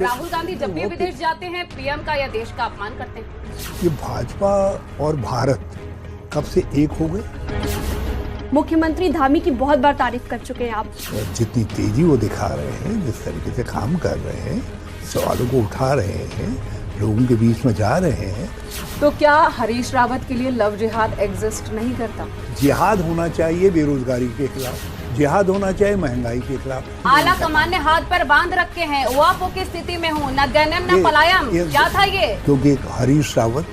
राहुल गांधी जब भी विदेश जाते हैं पीएम का या देश का अपमान करते हैं। ये भाजपा और भारत कब से एक हो गए? मुख्यमंत्री धामी की बहुत बार तारीफ कर चुके हैं आप। जितनी तेजी वो दिखा रहे हैं, जिस तरीके से काम कर रहे हैं, सवालों को उठा रहे हैं, लोगों के बीच में जा रहे हैं, तो क्या हरीश रावत के लिए लव जिहाद एग्जिस्ट नहीं करता? जिहाद होना चाहिए बेरोजगारी के खिलाफ, जिहाद होना चाहिए महंगाई के खिलाफ। आला कमान ने हाथ पर बांध रखे हैं, उवापों की स्थिति में हूँ, न गनम न पलायम। क्या था ये? क्योंकि हरीश रावत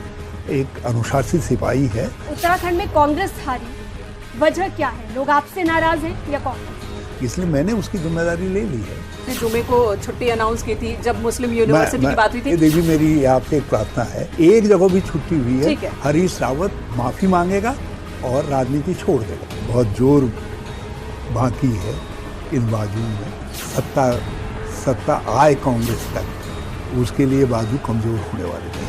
एक अनुशासित सिपाही है। उत्तराखंड में कांग्रेस हारी, वजह क्या है? लोग आपसे नाराज हैं या कांग्रेस? इसलिए मैंने उसकी जिम्मेदारी ले ली है। जुमे को छुट्टी अनाउंस की थी जब मुस्लिम यूनिवर्सिटी की बात हुई थी। देखिए, मेरी आपसे एक प्रार्थना है, एक जगह भी छुट्टी हुई है, हरीश रावत माफी मांगेगा और राजनीति छोड़ देगा। बहुत जोर बाकी है इन बाजुओं में, सत्ता आए कांग्रेस तक, उसके लिए बाजू कमजोर होने वाले हैं।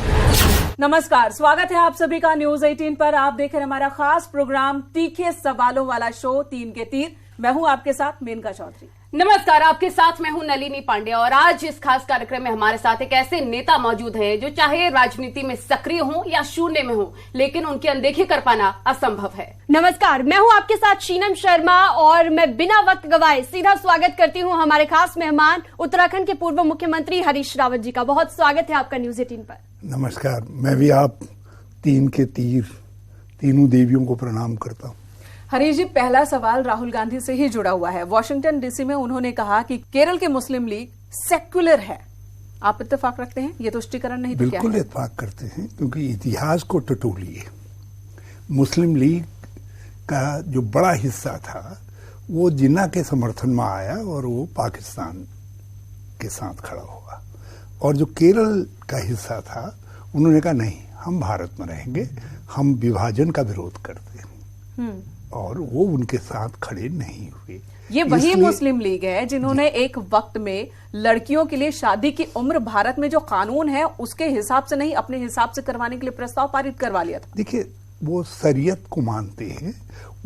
नमस्कार, स्वागत है आप सभी का न्यूज 18 पर। आप देख रहे हैं हमारा खास प्रोग्राम तीखे सवालों वाला शो 3 के तीर। मैं हूं आपके साथ मेनका चौधरी। नमस्कार, आपके साथ मैं हूं नलिनी पांडे और आज इस खास कार्यक्रम में हमारे साथ एक ऐसे नेता मौजूद हैं जो चाहे राजनीति में सक्रिय हों या शून्य में हों, लेकिन उनकी अनदेखी कर पाना असंभव है। नमस्कार, मैं हूं आपके साथ शीनम शर्मा और मैं बिना वक्त गवाए सीधा स्वागत करती हूं हमारे खास मेहमान उत्तराखंड के पूर्व मुख्यमंत्री हरीश रावत जी का। बहुत स्वागत है आपका न्यूज 18 पर। नमस्कार, मैं भी आप 3 के तीर, तीनों देवियों को प्रणाम करता हूँ। हरीश जी, पहला सवाल राहुल गांधी से ही जुड़ा हुआ है। वॉशिंगटन डीसी में उन्होंने कहा कि केरल की मुस्लिम लीग सेक्युलर है। आप इत्तेफाक रखते हैं? ये तुष्टिकरण नहीं तो क्या है? बिल्कुल इत्तेफाक करते हैं, क्योंकि इतिहास को टटोलिए। मुस्लिम लीग का जो बड़ा हिस्सा था वो जिन्ना के समर्थन में आया और वो पाकिस्तान के साथ खड़ा हुआ, और जो केरल का हिस्सा था उन्होंने कहा नहीं, हम भारत में रहेंगे, हम विभाजन का विरोध करते हैं, और वो उनके साथ खड़े नहीं हुए। ये वही मुस्लिम लीग है जिन्होंने एक वक्त में लड़कियों के लिए शादी की उम्र भारत में जो कानून है उसके हिसाब से नहीं, अपने हिसाब से करवाने के लिए प्रस्ताव पारित करवा लिया था। देखिए, वो शरीयत को मानते हैं,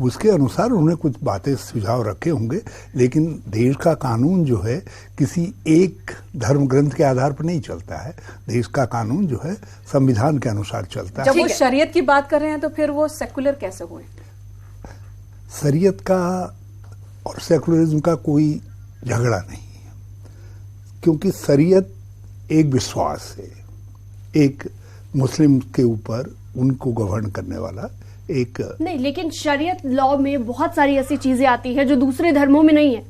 उसके अनुसार उन्होंने कुछ बातें सुझाव रखे होंगे, लेकिन देश का कानून जो है किसी एक धर्म ग्रंथ के आधार पर नहीं चलता है। देश का कानून जो है संविधान के अनुसार चलता है। जब वो शरीयत की बात कर रहे हैं तो फिर वो सेकुलर कैसे हुए? शरीयत का और सेकुलरिज्म का कोई झगड़ा नहीं है, क्योंकि शरीयत एक विश्वास है, एक मुस्लिम के ऊपर उनको गवर्न करने वाला एक नहीं, लेकिन शरीयत लॉ में बहुत सारी ऐसी चीजें आती है जो दूसरे धर्मों में नहीं है।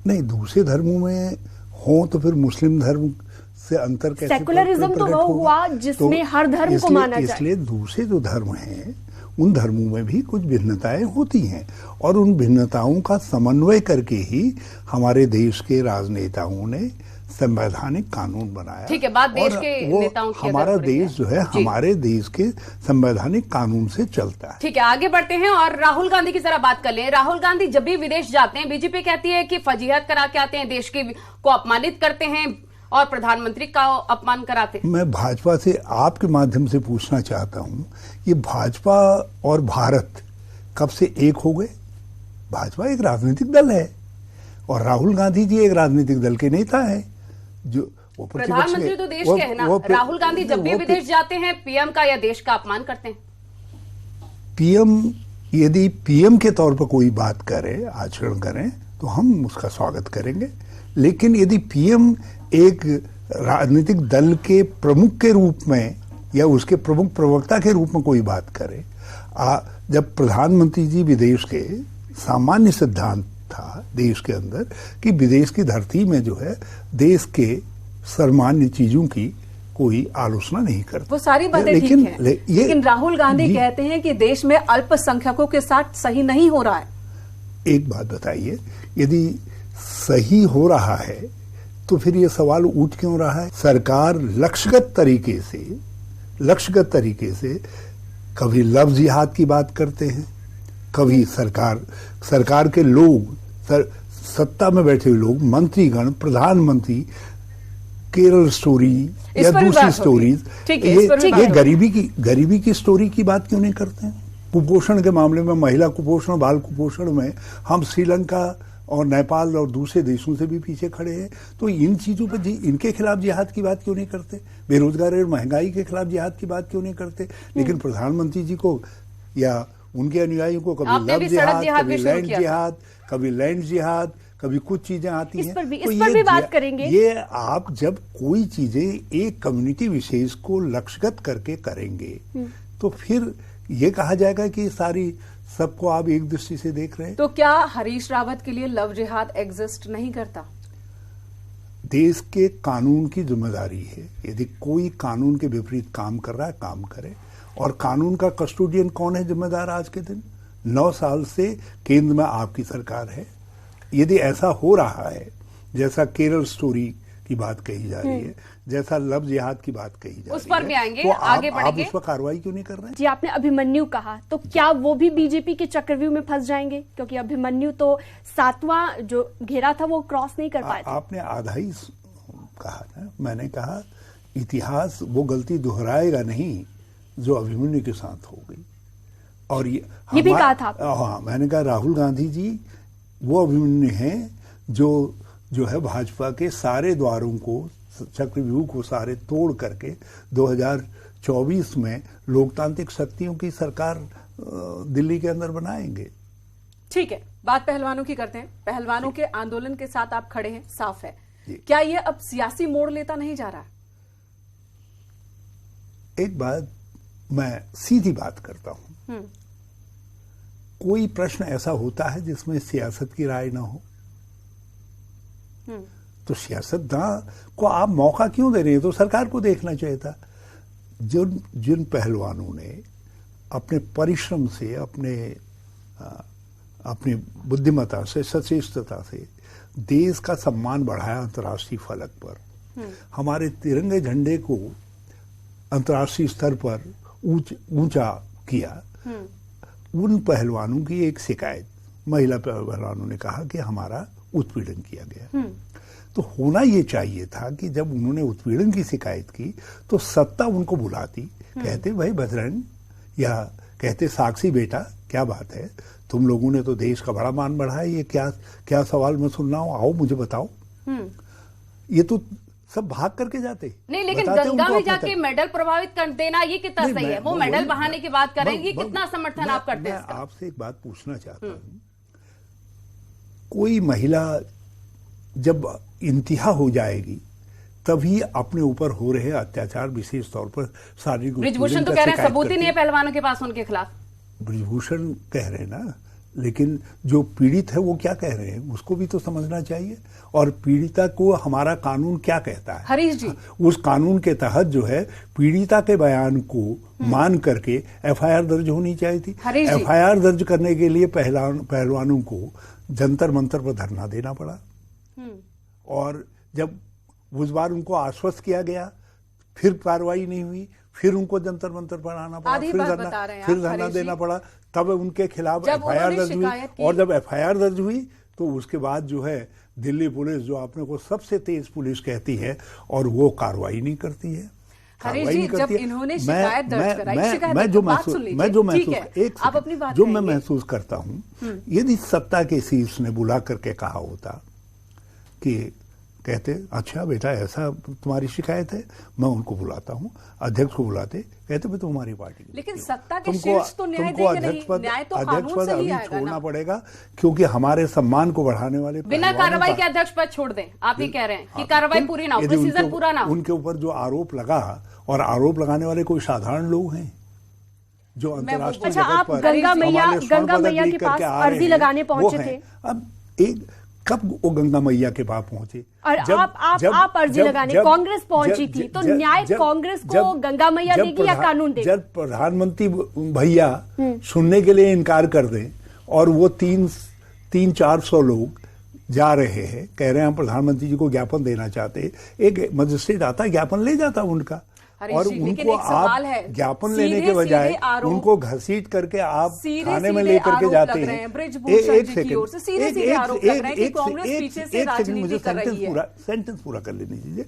नहीं, दूसरे धर्मों में हो तो फिर मुस्लिम धर्म से अंतर कैसे? सेकुलरिज्म तो वो हुआ जिसमें हर धर्म को माना जाए। इसलिए दूसरे जो धर्म हैं उन धर्मों में भी कुछ भिन्नताएं होती हैं, और उन भिन्नताओं का समन्वय करके ही हमारे देश के राजनेताओं ने संवैधानिक कानून बनाया। ठीक है, बात देश के नेताओं की। हमारा देश जो है हमारे देश के संवैधानिक कानून से चलता है। ठीक है, आगे बढ़ते हैं और राहुल गांधी की जरा बात कर लें। राहुल गांधी जब भी विदेश जाते हैं, बीजेपी कहती है कि फजीहत करा के आते हैं, देश को अपमानित करते हैं और प्रधानमंत्री का अपमान कराते। मैं भाजपा से आपके माध्यम से पूछना चाहता हूं, ये भाजपा और भारत कब से एक हो गए? भाजपा एक राजनीतिक दल है और राहुल गांधी जी एक राजनीतिक दल के नेता है। जो वो प्रधानमंत्री तो देश के है ना। राहुल गांधी जब भी विदेश जाते हैं पीएम का या देश का अपमान करते हैं। पीएम, यदि पीएम के तौर पर कोई बात करे, आचरण करें, तो हम उसका स्वागत करेंगे, लेकिन यदि पीएम एक राजनीतिक दल के प्रमुख के रूप में या उसके प्रमुख प्रवक्ता के रूप में कोई बात करे, जब प्रधानमंत्री जी विदेश के, सामान्य सिद्धांत था देश के अंदर कि विदेश की धरती में जो है देश के सामान्य चीजों की कोई आलोचना नहीं करता। वो सारी बातें ठीक हैं, लेकिन राहुल गांधी कहते हैं कि देश में अल्पसंख्यकों के साथ सही नहीं हो रहा है। एक बात बताइए, यदि सही हो रहा है तो फिर ये सवाल उठ क्यों रहा है? सरकार लक्ष्यगत तरीके से कभी लव जिहाद की बात करते हैं, कभी सरकार के लोग, सत्ता में बैठे हुए लोग, मंत्रीगण, प्रधानमंत्री, केरल स्टोरी या दूसरी स्टोरीज, ये गरीबी की स्टोरी की बात क्यों नहीं करते हैं? कुपोषण के मामले में, महिला कुपोषण, बाल कुपोषण में हम श्रीलंका और नेपाल और दूसरे देशों से भी पीछे खड़े हैं। तो इन चीजों पर इनके खिलाफ जिहाद की बात क्यों नहीं करते? बेरोजगारी और महंगाई के खिलाफ जिहाद की बात क्यों नहीं करते? लेकिन प्रधानमंत्री जी को या उनके अनुयायियों को कभी लव जिहाद, कभी लैंड जिहाद, कभी लैंड जिहाद, कभी कुछ चीजें आती हैं। इस पर भी बात करेंगे। ये आप जब कोई चीजें एक कम्युनिटी विशेष को लक्ष्यगत करके करेंगे तो फिर ये कहा जाएगा कि सारी सबको आप एक दृष्टि से देख रहे हैं। तो क्या हरीश रावत के लिए लव जिहाद एग्जिस्ट नहीं करता? देश के कानून की जिम्मेदारी है, यदि कोई कानून के विपरीत काम कर रहा है काम करे। और कानून का कस्टोडियन कौन है जिम्मेदार आज के दिन? 9 साल से केंद्र में आपकी सरकार है। यदि ऐसा हो रहा है जैसा केरल स्टोरी की बात कही जा रही है, जैसा लव जिहाद की बात कही जा रही है, उस पर भी आएंगे, तो आगे आप बढ़ेंगे। उस पर कार्रवाई क्यों नहीं कर रहे हैं? जी, आपने अभिमन्यु कहा, तो क्या वो भी बीजेपी के चक्रव्यूह में फंस जाएंगे? क्योंकि अभिमन्यु तो 7वां जो घेरा था वो क्रॉस नहीं कर पाए थे। आपने आधा ही कहा ना। मैंने कहा इतिहास वो गलती दोहराएगा नहीं जो अभिमन्यु के साथ हो गई। और ये भी कहा था आपने। हाँ, मैंने कहा राहुल गांधी जी वो अभिमन्यु हैं जो है भाजपा के सारे द्वारों को, चक्रव्यूह को सारे तोड़ करके 2024 में लोकतांत्रिक शक्तियों की सरकार दिल्ली के अंदर बनाएंगे। ठीक है, बात पहलवानों की करते हैं। पहलवानों के आंदोलन के साथ आप खड़े हैं, साफ है। क्या ये अब सियासी मोड़ लेता नहीं जा रहा? एक बात मैं सीधी बात करता हूं, कोई प्रश्न ऐसा होता है जिसमें सियासत की राय ना हो? तो सियासतदान को आप मौका क्यों दे रहे हैं? तो सरकार को देखना चाहिए था। जिन पहलवानों ने अपने परिश्रम से, अपनी बुद्धिमत्ता से, सचेष्टता से देश का सम्मान बढ़ाया अंतर्राष्ट्रीय फलक पर, हमारे तिरंगे झंडे को अंतर्राष्ट्रीय स्तर पर ऊंचा किया, उन पहलवानों की एक शिकायत, महिला पहलवानों ने कहा कि हमारा उत्पीड़न किया गया। तो होना ये चाहिए था कि जब उन्होंने उत्पीड़न की शिकायत की तो सत्ता उनको बुलाती, कहते भाई बजरंग, या कहते साक्षी बेटा क्या बात है, तुम लोगों ने तो देश का बड़ा मान बढ़ाया, ये क्या सवाल मैं सुन रहा हूं, आओ मुझे बताओ। ये तो सब भाग करके जाते नहीं, लेकिन गंगा में जाके मेडल प्रभावित कर देना ये कितना सही है? वो मेडल बहाने की बात करेंगे, कितना समर्थन आप करते हैं? मैं आपसे एक बात पूछना चाहता हूं, कोई महिला जब इंतहा हो जाएगी तभी अपने ऊपर हो रहे अत्याचार, विशेष तौर पर शारीरिक, ब्रिजभूषण तो कह रहे हैं सबूत ही नहीं है पहलवानों के पास उनके खिलाफ। ब्रिजभूषण कह रहे हैं ना, लेकिन जो पीड़ित है वो क्या कह रहे हैं उसको भी तो समझना चाहिए। और पीड़िता को हमारा कानून क्या कहता है? हरीश जी, उस कानून के तहत जो है पीड़िता के बयान को मान करके एफआईआर दर्ज होनी चाहिए थी। एफआईआर दर्ज करने के लिए पहलवानों को जंतर मंतर पर धरना देना पड़ा। और जब उस बार उनको आश्वस्त किया गया, फिर कार्रवाई नहीं हुई, फिर उनको जंतर मंतर पर आना पड़ा, फिर धरना देना पड़ा, तब उनके खिलाफ एफआईआर दर्ज हुई। और जब एफआईआर दर्ज हुई तो उसके बाद जो है दिल्ली पुलिस, जो अपने को सबसे तेज पुलिस कहती है, और वो कार्रवाई नहीं करती है। हरीश जी, जब इन्होंने शिकायत दर्ज कराई, मैं महसूस करता हूं, यदि सत्ता के शीर्ष ने बुला करके कहा होता कि कहते अच्छा बेटा ऐसा तुम्हारी शिकायत है, मैं उनको बुलाता हूं, अध्यक्ष को बुलाते, कहते भाई तुम्हारी पार्टी, लेकिन सत्ता के शीर्ष तो न्याय देंगे नहीं, न्याय तो अध्यक्ष पद अभी छोड़ना पड़ेगा, क्योंकि हमारे सम्मान को बढ़ाने वाले बिना कार्रवाई के अध्यक्ष पद छोड़ दें। आप ये कह रहे हैं कि कार्रवाई पूरी ना हो, प्रोसीजर पूरा ना हो। उनके ऊपर जो आरोप लगा, और आरोप लगाने वाले कोई साधारण लोग हैं जो अंतर्राष्ट्रीय अच्छा, आप गंगा मैया के पास अर्जी लगाने पहुंचे थे। अब कब वो गंगा मैया के पास पहुंचे? और आप अर्जी लगाने कांग्रेस पहुंची थी, तो न्याय कांग्रेस को गंगा मैया देगी या कानून देगी? जब प्रधानमंत्री भैया सुनने के लिए इनकार कर दें, और वो 300-400 लोग जा रहे हैं, कह रहे हैं हम प्रधानमंत्री जी को ज्ञापन देना चाहते, एक मजिस्ट्रेट आता ज्ञापन ले जाता उनका, और उनको आप ज्ञापन लेने के बजाय उनको घसीट करके आप थाने में लेकर के जाते हैं। एक सेकंड मुझे सेंटेंस पूरा कर लेने दीजिए।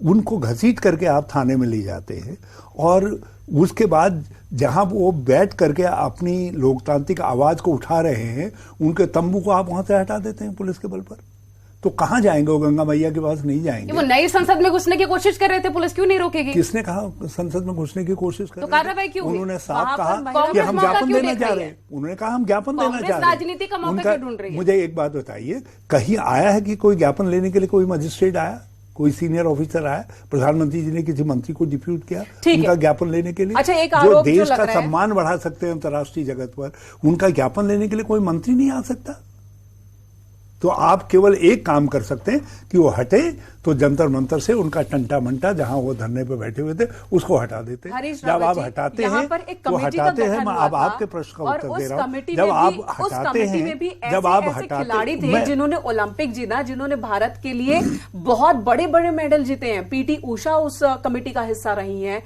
उनको घसीट करके आप थाने में ले जाते हैं और उसके बाद जहां वो बैठ करके अपनी लोकतांत्रिक आवाज को उठा रहे हैं, उनके तंबू को आप वहां से हटा देते हैं पुलिस के बल पर। तो कहां जाएंगे वो? गंगा मैया के पास नहीं जाएंगे। वो नई संसद में घुसने की कोशिश कर रहे थे, पुलिस क्यों नहीं रोकेगी? किसने कहा संसद में घुसने की कोशिश कर तो रहे थे? कार्रवाई क्यों हुई? उन्होंने साफ कहा कि कांग्रेस हम मौका ज्ञापन क्यों देना देख चाह रही रहे है? हैं। उन्होंने कहा हम ज्ञापन देना कांग्रेस चाह रहे हैं। राजनीति का मौका क्यों ढूंढ रही है? मुझे एक बात बताइए, कहीं आया है कि कोई ज्ञापन लेने के लिए कोई मजिस्ट्रेट आया, कोई सीनियर ऑफिसर आया, प्रधानमंत्री जी ने किसी मंत्री को डिप्यूट किया उनका ज्ञापन लेने के लिए? अच्छा, एक जो आरोप देश जो का लग रहा है, सम्मान बढ़ा सकते हैं अंतर्राष्ट्रीय जगत पर, उनका ज्ञापन लेने के लिए कोई मंत्री नहीं आ सकता? तो आप केवल एक काम कर सकते हैं कि वो हटे, तो जंतर मंतर से उनका टंटा मंटा जहां वो धरने पे बैठे हुए थे उसको हटा देते हैं। जब आप हटाते हैं तो हटाते हैं, मैं अब आपके प्रश्न का उत्तर दे रहा हूं। जब आप हटाते हैं, जब आप हटाते, खिलाड़ी थे जिन्होंने ओलंपिक जीता, जिन्होंने भारत के लिए बहुत बड़े बड़े मेडल जीते हैं, पीटी उषा उस कमेटी का हिस्सा रही हैं,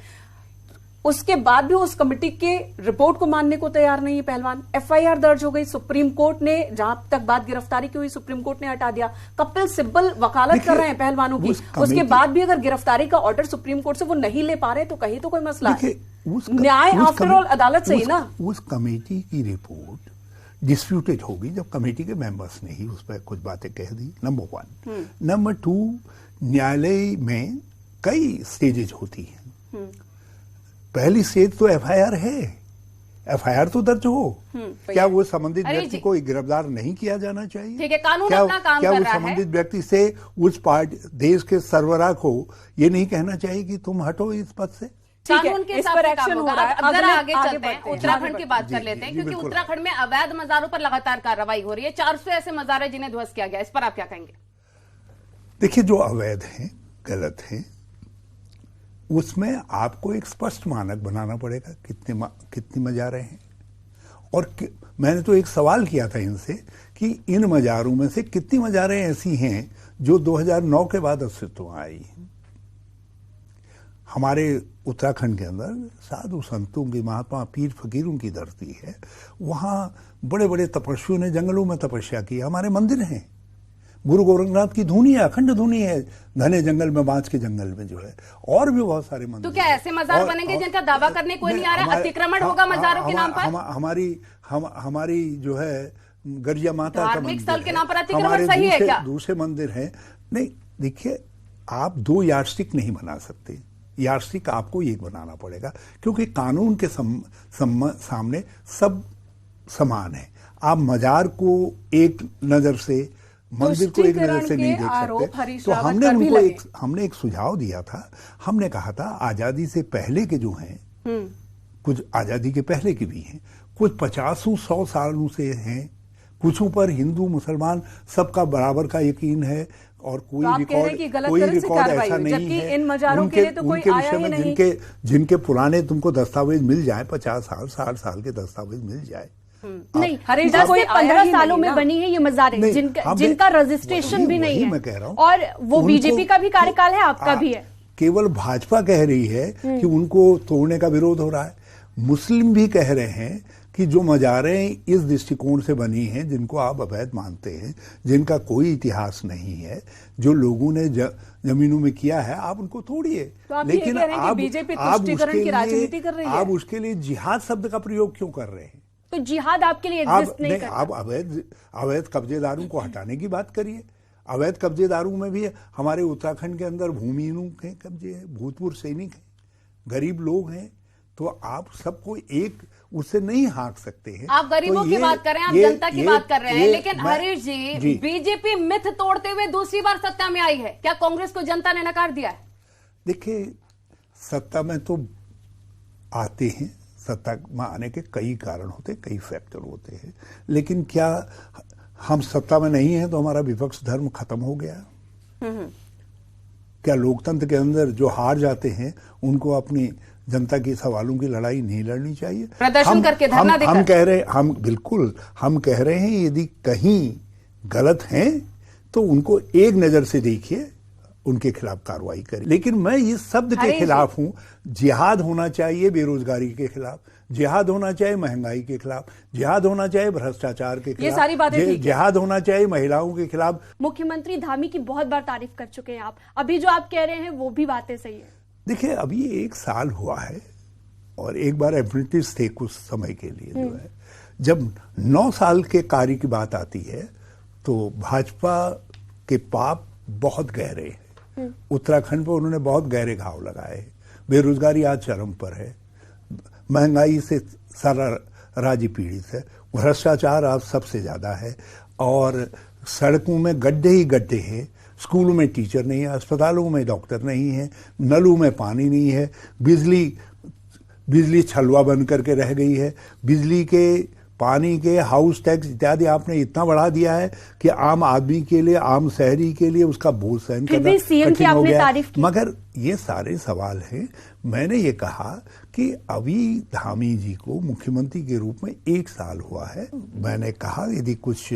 उसके बाद भी उस कमेटी के रिपोर्ट को मानने को तैयार नहीं है पहलवान। एफआईआर दर्ज हो गई, सुप्रीम कोर्ट ने, जहां तक बात गिरफ्तारी की हुई, सुप्रीम कोर्ट ने हटा दिया। कपिल सिब्बल वकालत कर रहे हैं पहलवानों की, उसके बाद भी अगर गिरफ्तारी का ऑर्डर सुप्रीम कोर्ट से वो नहीं ले पा रहे तो कहीं तो कोई मसला है। न्याय आफ्टर ऑल अदालत से ही ना। उस कमेटी की रिपोर्ट डिस्प्यूटेड होगी जब कमेटी के मेंबर्स ने ही उस पर कुछ बातें कह दी, नंबर 1। नंबर 2, न्यायालय में कई स्टेजेज होती हैं। पहली स्टेज तो एफआईआर है, एफआईआर तो दर्ज हो। क्या वो संबंधित व्यक्ति को गिरफ्तार नहीं किया जाना चाहिए? ठीक है, कानून अपना काम कर रहा है। क्या वो संबंधित व्यक्ति से उस देश के सरबराह को ये नहीं कहना चाहिए कि तुम हटो इस पद से? कानून के हिसाब से काम होगा। अब जरा आगे चलते हैं, बढ़ते हैं। उत्तराखंड की बात कर लेते हैं, क्योंकि उत्तराखंड में अवैध मजारों पर लगातार कार्रवाई हो रही है। 400 ऐसे मजार हैं जिन्हें ध्वस्त किया गया, इस पर आप क्या कहेंगे? देखिए, जो अवैध हैं, गलत हैं, उसमें आपको एक स्पष्ट मानक बनाना पड़ेगा कितनी मजारें हैं। और मैंने तो एक सवाल किया था इनसे कि इन मजारों में से कितनी मजारें ऐसी हैं जो 2009 के बाद अस्तित्व में आई हैं। हमारे उत्तराखंड के अंदर साधु संतों की, महात्मा पीर फकीरों की धरती है। वहां बड़े बड़े तपस्वियों ने जंगलों में तपस्या की। हमारे मंदिर हैं, गुरु गोरखनाथ की धुनी है, अखंड धुनी है, घने जंगल में, बांस के जंगल में जो है, और भी बहुत सारे मंदिर। तो क्या ऐसे मजार बनेंगे जिनका दावा करने कोई नहीं आ रहा? अतिक्रमण होगा मजारों के नाम पर? हमारी जो है गरिया माता का धार्मिक स्थल के नाम पर मंदिर, अतिक्रमण सही है क्या? दूसरे मंदिर हैं। नहीं, देखिए, आप 2 यार्डस्टिक नहीं बना सकते। यार्डस्टिक आपको एक बनाना पड़ेगा, क्योंकि कानून के सामने सब समान है। आप मजार को एक नजर से, मंदिर को एक नजर से नहीं देख सकते। तो हमने एक सुझाव दिया था। हमने कहा था आजादी से पहले के जो हैं, कुछ आजादी के पहले के भी हैं, कुछ 50-100 सालों से हैं, कुछों पर हिंदू मुसलमान सबका बराबर का यकीन है, और कोई रिकॉर्ड ऐसा नहीं है। इन मजारों के लिए तो कोई आया ही नहीं। जिनके पुराने तुमको दस्तावेज मिल जाए, 50 साल, 60 साल के दस्तावेज मिल जाए। नहीं, 10 से 15 सालों में बनी है ये मजारें, जिनका रजिस्ट्रेशन भी नहीं है। मैं कह रहा हूं, और वो बीजेपी का भी कार्यकाल है, आपका भी है। केवल भाजपा कह रही है कि उनको तोड़ने का विरोध हो रहा है। मुस्लिम भी कह रहे हैं कि जो मजारें इस दृष्टिकोण से बनी हैं, जिनको आप अवैध मानते हैं, जिनका कोई इतिहास नहीं है, जो लोगों ने जमीनों में किया है, आप उनको तोड़िए। लेकिन आप उसके लिए जिहाद शब्द का प्रयोग क्यों कर रहे हैं? तो जिहाद आपके लिए एग्जिस्ट नहीं करता। आप अवैध कब्जेदारों को हटाने की बात करिए। अवैध कब्जेदारों में भी हमारे उत्तराखंड के अंदर भूमिहीनों के कब्जे हैं, भूतपूर्व सैनिक हैं, गरीब लोग हैं। तो आप सबको एक उससे नहीं हाँक सकते हैं। आप गरीबों की बात कर रहे हैं, आप जनता की बात कर रहे हैं, लेकिन हरीश जी, बीजेपी मिथ तोड़ते हुए दूसरी बार सत्ता में आई है। क्या कांग्रेस को जनता ने नकार दिया है? देखिए, सत्ता में तो आते हैं, सत्ता में आने के कई कारण होते हैं, कई फैक्टर होते हैं, लेकिन क्या हम सत्ता में नहीं हैं तो हमारा विपक्ष धर्म खत्म हो गया? क्या लोकतंत्र के अंदर जो हार जाते हैं उनको अपनी जनता के सवालों की लड़ाई नहीं लड़नी चाहिए? प्रदर्शन करके, धरना देकर? हम कह रहे हैं यदि कहीं गलत हैं तो उनको एक नजर से देखिए, उनके खिलाफ कार्रवाई करें। लेकिन मैं इस शब्द के खिलाफ हूं, जिहाद होना चाहिए बेरोजगारी के खिलाफ, जिहाद होना चाहिए महंगाई के खिलाफ, जिहाद होना चाहिए भ्रष्टाचार के खिलाफ, ये सारी बातें ठीक है। जिहाद होना चाहिए महिलाओं के खिलाफ। मुख्यमंत्री धामी की बहुत बार तारीफ कर चुके हैं आप, अभी जो आप कह रहे हैं वो भी बातें सही है। देखिए, अभी 1 साल हुआ है और एक बार अप्रेंटिस थे कुछ समय के लिए जो है। जब 9 साल के कार्य की बात आती है तो भाजपा के पाप बहुत गहरे हैं। उत्तराखंड पर उन्होंने बहुत गहरे घाव लगाए। बेरोजगारी आज चरम पर है, महंगाई से सारा राज्य पीड़ित है, भ्रष्टाचार आज सबसे ज्यादा है, और सड़कों में गड्ढे ही गड्ढे हैं, स्कूलों में टीचर नहीं है, अस्पतालों में डॉक्टर नहीं है, नलों में पानी नहीं है, बिजली छलवा बन करके रह गई है, बिजली के पानी के हाउस टैक्स इत्यादि आपने इतना बढ़ा दिया है कि आम आदमी के लिए, आम शहरी के लिए उसका बोझ सहन करना कठिन हो गया। मगर ये सारे सवाल हैं। मैंने ये कहा कि अभी धामी जी को मुख्यमंत्री के रूप में 1 साल हुआ है। मैंने कहा यदि कुछ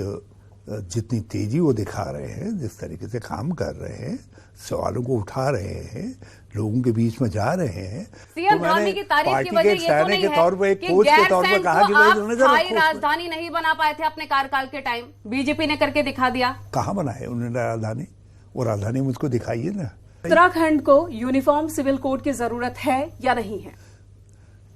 जितनी तेजी वो दिखा रहे हैं, जिस तरीके से काम कर रहे हैं, सवालों को उठा रहे हैं, लोगों के बीच में जा रहे हैं, सीएम धामी की तारीफ की वजह ये तो नहीं है कि गैरसैंण को आप स्थायी राजधानी नहीं बना पाए थे अपने कार्यकाल के टाइम, बीजेपी ने करके दिखा दिया। कहाँ बनाए उन्होंने राजधानी? वो राजधानी मुझको दिखाइए ना। उत्तराखंड को यूनिफॉर्म सिविल कोड की जरूरत है या नहीं है?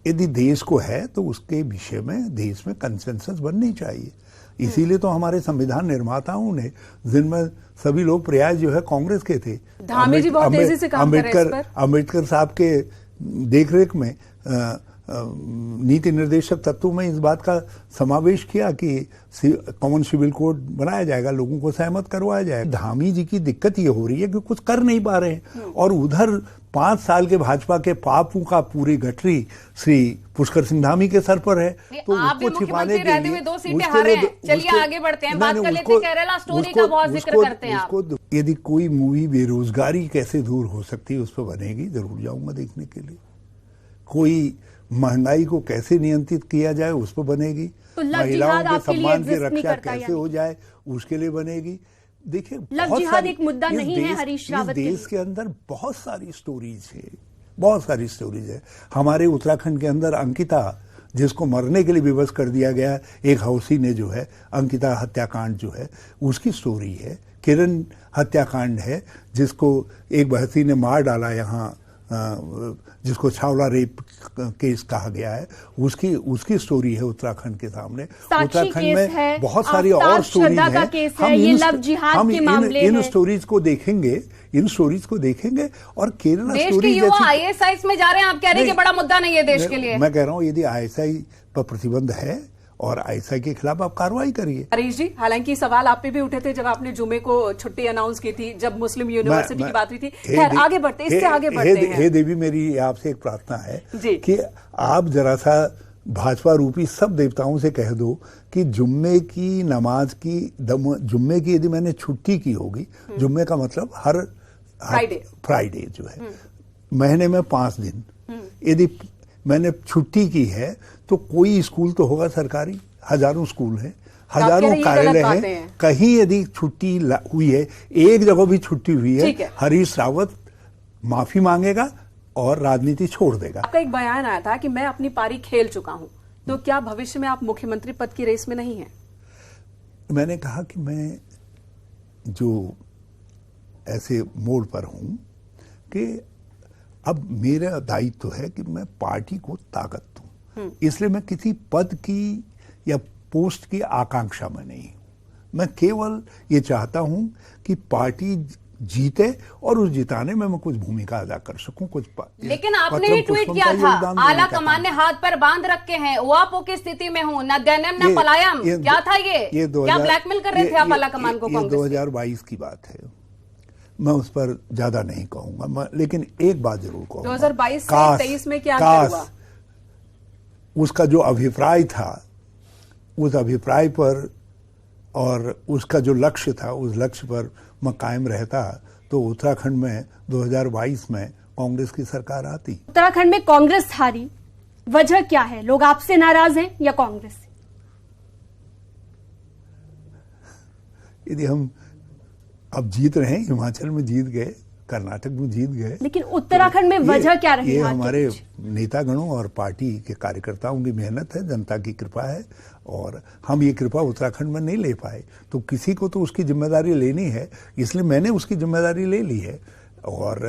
यदि देश को है तो उसके विषय में देश में कंसेंसस बननी चाहिए। इसीलिए तो हमारे संविधान निर्माताओं ने, जिनमें सभी लोग प्रयास जो है कांग्रेस के थे, धामी जी बहुत तेजी से काम कर रहे हैं इस पर। अम्बेडकर साहब के देखरेख में नीति निर्देशक तत्वों में इस बात का समावेश किया कि कॉमन सिविल कोड बनाया जाएगा, लोगों को सहमत करवाया जाएगा। धामी जी की दिक्कत ये हो रही है कि कुछ कर नहीं पा रहे हैं, और उधर 5 साल के भाजपा के पापों का पूरी गठरी श्री पुष्कर सिंह धामी के सर पर है। तो उसको छिपाने के लिए 2 सीटें हारे हैं। चलिए आगे बढ़ते हैं, बात कर लेते हैं केरला स्टोरी का बहुत जिक्र करते हैं आप। यदि कोई मूवी बेरोजगारी कैसे दूर हो सकती है उस पर बनेगी, जरूर जाऊंगा देखने के लिए। कोई महंगाई को कैसे नियंत्रित किया जाए उस पर बनेगी, तो महिलाओं के सम्मान की रक्षा कैसे हो जाए उसके लिए बनेगी। देखिए, लव जिहाद एक मुद्दा नहीं है हरीश रावत के देश के अंदर बहुत सारी स्टोरीज है, बहुत सारी स्टोरीज है। हमारे उत्तराखंड के अंदर अंकिता, जिसको मरने के लिए विवश कर दिया गया, एक हौसी ने जो है अंकिता हत्याकांड जो है उसकी स्टोरी है। किरण हत्याकांड है, जिसको एक बहसी ने मार डाला यहाँ, जिसको छावला रेप केस कहा गया है, उसकी स्टोरी है उत्तराखंड के सामने। उत्तराखंड में बहुत सारी और स्टोरीज हैं। इन स्टोरीज को देखेंगे और केरला देश के युवा ISIS में जा रहे हैं, आप कह रहे हैं कि बड़ा मुद्दा नहीं है देश के लिए। मैं कह रहा हूँ यदि ISI पर प्रतिबंध है और ISI के खिलाफ आप कार्रवाई करिए। हरीश जी, हालांकि सवाल आप पे भी उठे थे जब आपने जुमे को छुट्टी अनाउंस की थी, जब मुस्लिम यूनिवर्सिटी की बात हुई थी। खैर आगे बढ़ते, इससे आगे बढ़ते हैं। हे देवी, मेरी आपसे एक प्रार्थना है कि आप जरा सा भाजपा रूपी सब देवताओं से कह दो कि जुम्मे की नमाज की, जुम्मे की यदि मैंने छुट्टी की होगी, जुम्मे का मतलब हर फ्राइडे जो है, महीने में 5 दिन, यदि मैंने छुट्टी की है तो कोई स्कूल तो होगा सरकारी, हजारों स्कूल हैं, हजारों कार्यालय हैं, कहीं यदि छुट्टी हुई है, एक जगह भी छुट्टी हुई है, हरीश रावत माफी मांगेगा और राजनीति छोड़ देगा। आपका एक बयान आया था कि मैं अपनी पारी खेल चुका हूं, तो क्या भविष्य में आप मुख्यमंत्री पद की रेस में नहीं हैं? मैंने कहा कि मैं जो ऐसे मोड़ पर हूं कि अब मेरा दायित्व है कि मैं पार्टी को ताकत दूं, इसलिए मैं किसी पद की या पोस्ट की आकांक्षा में नहीं हूं। मैं केवल ये चाहता हूं कि पार्टी जीते और उस जिताने में मैं कुछ भूमिका अदा कर सकूं। कुछ लेकिन आपने ही ट्वीट किया था, आला कमान ने हाथ पर बांध रखे हैं, ओआपो की स्थिति में हूं, न दैनम न पलायम। क्या था ये क्या ब्लैकमेल कर रहे थे आप आला कमान को? ये 2022 की बात है, मैं उस पर ज्यादा नहीं कहूंगा, लेकिन एक बात जरूर कहूंगा। 2022 से 23 में क्या हुआ? उसका जो अभिप्राय था, उस अभिप्राय पर और उसका जो लक्ष्य था, उस लक्ष्य पर मैं कायम रहता तो उत्तराखंड में 2022 में कांग्रेस की सरकार आती। उत्तराखंड में कांग्रेस हारी, वजह क्या है? लोग आपसे नाराज हैं या कांग्रेस से? यदि हम अब जीत रहे हैं, हिमाचल में जीत गए, कर्नाटक में जीत गए। लेकिन उत्तराखंड में वजह क्या रही? ये हमारे नेतागणों और पार्टी के कार्यकर्ताओं की मेहनत है, जनता की कृपा है, और हम ये कृपा उत्तराखंड में नहीं ले पाए, तो किसी को तो उसकी जिम्मेदारी लेनी है, इसलिए मैंने उसकी जिम्मेदारी ले ली है और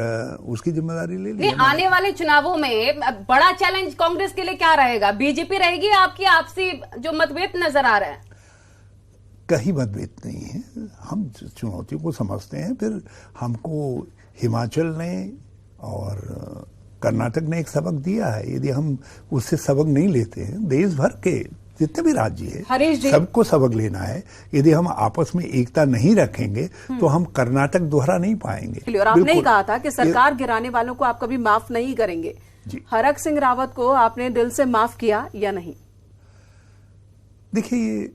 उसकी जिम्मेदारी ले ली है। आने वाले चुनावों में बड़ा चैलेंज कांग्रेस के लिए क्या रहेगा? बीजेपी रहेगी आपकी आपसी जो मतभेद नजर आ रहा है? कहीं मतभेद नहीं है, हम चुनौतियों को समझते हैं। फिर हमको हिमाचल ने और कर्नाटक ने एक सबक दिया है, यदि हम उससे सबक नहीं लेते हैं, देश भर के जितने भी राज्य है सबको सबक लेना है। यदि हम आपस में एकता नहीं रखेंगे तो हम कर्नाटक दोहरा नहीं पाएंगे। और आपने ही कहा था कि सरकार गिराने वालों को आप कभी माफ नहीं करेंगे। हरक सिंह रावत को आपने दिल से माफ किया या नहीं? देखिए, ये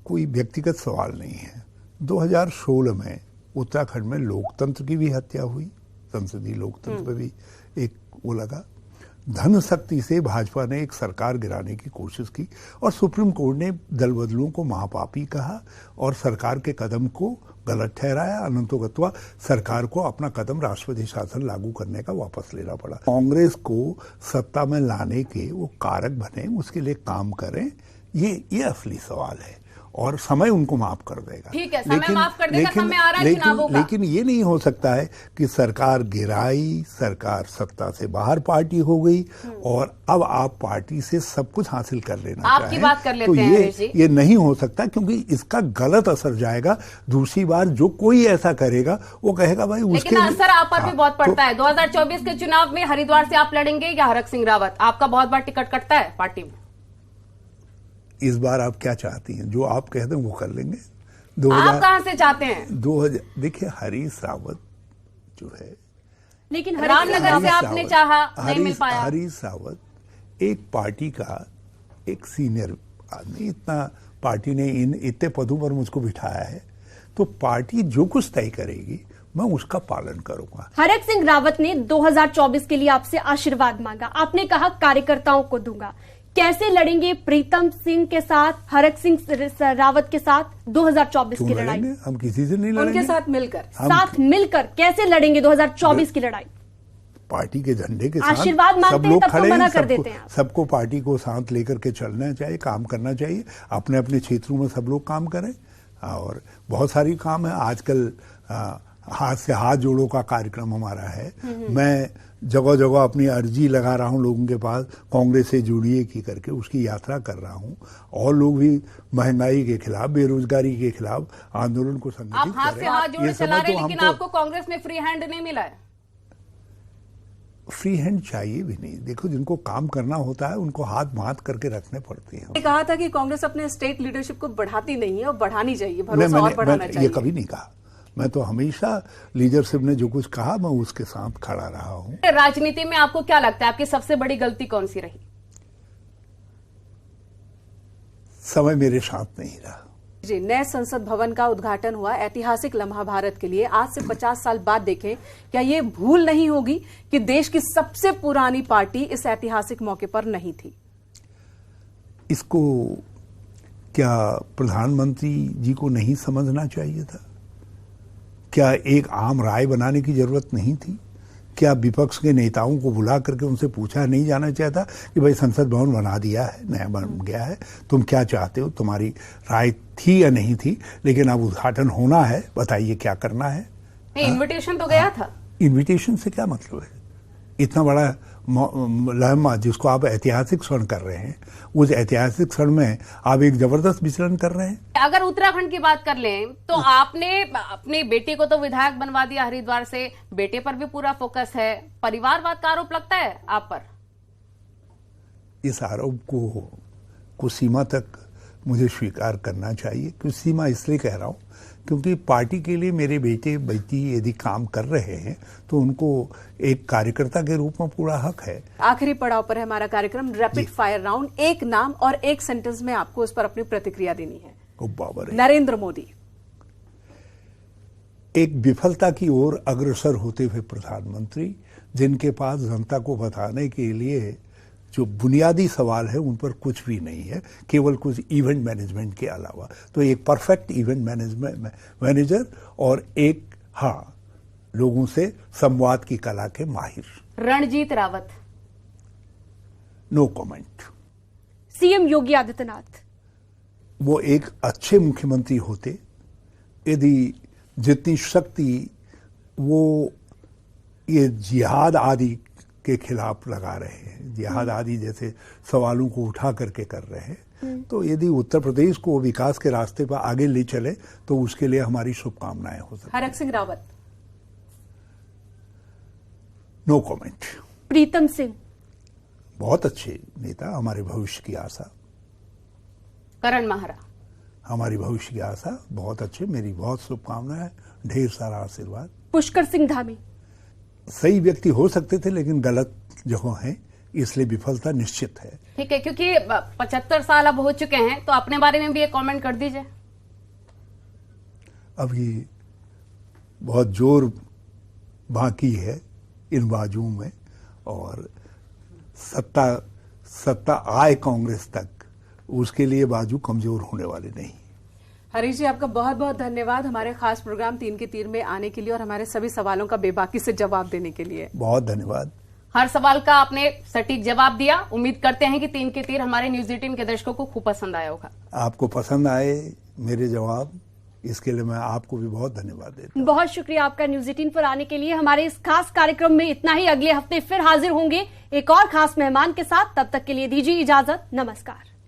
कोई व्यक्तिगत सवाल नहीं है। 2016 में उत्तराखंड में लोकतंत्र की भी हत्या हुई, संसदीय लोकतंत्र पे भी एक वो लगा। धन शक्ति से भाजपा ने एक सरकार गिराने की कोशिश की और सुप्रीम कोर्ट ने दल बदलुओं को महापापी कहा और सरकार के कदम को गलत ठहराया। अनंतोगत्वा सरकार को अपना कदम राष्ट्रपति शासन लागू करने का वापस लेना पड़ा। कांग्रेस को सत्ता में लाने के वो कारक बने, उसके लिए काम करें, ये असली सवाल है और समय उनको माफ कर देगा। ठीक है, समय माफ कर देगा, समय आ रहा है चुनावों का। लेकिन ये नहीं हो सकता है कि सरकार गिराई, सरकार सत्ता से बाहर पार्टी हो गई और अब आप पार्टी से सब कुछ हासिल कर लेना चाहें। आपकी बात कर लेते तो हैं ये नहीं हो सकता, क्योंकि इसका गलत असर जाएगा। दूसरी बार जो कोई ऐसा करेगा वो कहेगा भाई उसके, लेकिन असर आप पर भी बहुत पड़ता है। 2024 के चुनाव में हरिद्वार से आप लड़ेंगे या हरक सिंह रावत? आपका बहुत बार टिकट कटता है पार्टी में। इस बार आप क्या चाहती हैं? जो आप कहते हैं वो कर लेंगे। आप कहां से चाहते हैं? 2000 देखिए, हरीश रावत जो है, लेकिन रामनगर से आपने चाहा, नहीं मिल पाया। हरीश रावत एक पार्टी का एक सीनियर आदमी, इतना पार्टी ने इतने पदों पर मुझको बिठाया है, तो पार्टी जो कुछ तय करेगी मैं उसका पालन करूंगा। हरक सिंह रावत ने 2024 के लिए आपसे आशीर्वाद मांगा, आपने कहा कार्यकर्ताओं को दूंगा। कैसे लड़ेंगे प्रीतम सिंह के साथ, हरक सिंह रावत के साथ 2024 की लड़ाई? हम किसी से नहीं लड़ेंगे, उनके साथ मिलकर कैसे लड़ेंगे 2024 की लड़ाई? पार्टी के झंडे के साथ आशीर्वाद मांगते हैं तब तो मना कर देते हैं। सबको पार्टी को साथ लेकर के चलना चाहिए, काम करना चाहिए। अपने अपने क्षेत्रों में सब लोग काम करें और बहुत सारी काम है। आजकल हाथ से हाथ जोड़ो का कार्यक्रम हमारा है। मैं जगह जगह अपनी अर्जी लगा रहा हूं लोगों के पास, कांग्रेस से जुड़िए की करके उसकी यात्रा कर रहा हूं। और लोग भी महंगाई के खिलाफ, बेरोजगारी के खिलाफ आंदोलन को संगठित आप हाथ से हाथ जोड़े चला रहे हैं, लेकिन आपको कांग्रेस में फ्री हैंड नहीं मिला है। फ्री हैंड चाहिए भी नहीं। देखो, जिनको काम करना होता है उनको हाथ बांध करके रखने पड़ते हैं। कहा था कि कांग्रेस अपने स्टेट लीडरशिप को बढ़ाती नहीं है और बढ़ानी चाहिए, भरोसा और बढ़ाना चाहिए। ये कभी नहीं कहा। मैं तो हमेशा लीडरशिप ने जो कुछ कहा मैं उसके साथ खड़ा रहा हूं। राजनीति में आपको क्या लगता है, आपकी सबसे बड़ी गलती कौन सी रही? समय मेरे साथ नहीं रहा। जी, नए संसद भवन का उद्घाटन हुआ, ऐतिहासिक लम्हा भारत के लिए। आज से 50 साल बाद देखें, क्या ये भूल नहीं होगी कि देश की सबसे पुरानी पार्टी इस ऐतिहासिक मौके पर नहीं थी? इसको क्या प्रधानमंत्री जी को नहीं समझना चाहिए था? क्या एक आम राय बनाने की जरूरत नहीं थी? क्या विपक्ष के नेताओं को बुला करके उनसे पूछा नहीं जाना चाहता कि भाई संसद भवन बना दिया है, नया बन गया है, तुम क्या चाहते हो, तुम्हारी राय थी या नहीं थी, लेकिन अब उद्घाटन होना है, बताइए क्या करना है? इनविटेशन तो गया था। इनविटेशन से क्या मतलब है? इतना बड़ा लम्हा जिसको आप ऐतिहासिक क्षण कर रहे हैं, उस ऐतिहासिक क्षण में आप एक जबरदस्त विचलन कर रहे हैं। अगर उत्तराखंड की बात कर लें तो आपने अपनी बेटी को तो विधायक बनवा दिया हरिद्वार से, बेटे पर भी पूरा फोकस है। परिवारवाद का आरोप लगता है आप पर? इस आरोप को कुछ सीमा तक मुझे स्वीकार करना चाहिए। कुछ सीमा इसलिए कह रहा हूं क्योंकि पार्टी के लिए मेरे बेटे बेटी यदि काम कर रहे हैं तो उनको एक कार्यकर्ता के रूप में पूरा हक है। आखिरी पड़ाव पर है हमारा कार्यक्रम, रैपिड फायर राउंड। एक नाम और एक सेंटेंस में आपको उस पर अपनी प्रतिक्रिया देनी है। नरेंद्र मोदी। एक विफलता की ओर अग्रसर होते हुए प्रधानमंत्री, जिनके पास जनता को बताने के लिए जो बुनियादी सवाल है उन पर कुछ भी नहीं है, केवल कुछ इवेंट मैनेजमेंट के अलावा। तो एक परफेक्ट इवेंट मैनेजर और एक लोगों से संवाद की कला के माहिर। Ranjit Rawat. No comment. CM Yogi Adityanath. वो एक अच्छे मुख्यमंत्री होते यदि जितनी शक्ति वो ये जिहाद आदि के खिलाफ लगा रहे हैं, जिहाद आदि जैसे सवालों को उठा करके कर रहे हैं, तो यदि उत्तर प्रदेश को विकास के रास्ते पर आगे ले चले तो उसके लिए हमारी शुभकामनाएं हो सकती। हरक सिंह रावत। No comment. प्रीतम सिंह। बहुत अच्छे नेता, हमारे भविष्य की आशा। करण माहरा। हमारी भविष्य की आशा, बहुत अच्छे, मेरी बहुत शुभकामनाएं, ढेर सारा आशीर्वाद। पुष्कर सिंह धामी। सही व्यक्ति हो सकते थे लेकिन गलत जगह है, इसलिए विफलता निश्चित है। ठीक है, क्योंकि 75 साल अब हो चुके हैं, तो अपने बारे में भी एक कमेंट कर दीजिए। अभी बहुत जोर बाकी है इन बाजुओं में, और सत्ता आए कांग्रेस तक, उसके लिए बाजू कमजोर होने वाले नहीं। हरीश जी, आपका बहुत बहुत धन्यवाद हमारे खास प्रोग्राम 3 के तीर में आने के लिए और हमारे सभी सवालों का बेबाकी से जवाब देने के लिए। बहुत धन्यवाद। हर सवाल का आपने सटीक जवाब दिया। उम्मीद करते हैं कि 3 के तीर हमारे न्यूज 18 के दर्शकों को खूब पसंद आया होगा। आपको पसंद आए मेरे जवाब, इसके लिए मैं आपको भी बहुत धन्यवाद देता हूं। बहुत शुक्रिया आपका न्यूज 18 पर आने के लिए। हमारे इस खास कार्यक्रम में इतना ही। अगले हफ्ते फिर हाजिर होंगे एक और खास मेहमान के साथ। तब तक के लिए दीजिए इजाजत। नमस्कार।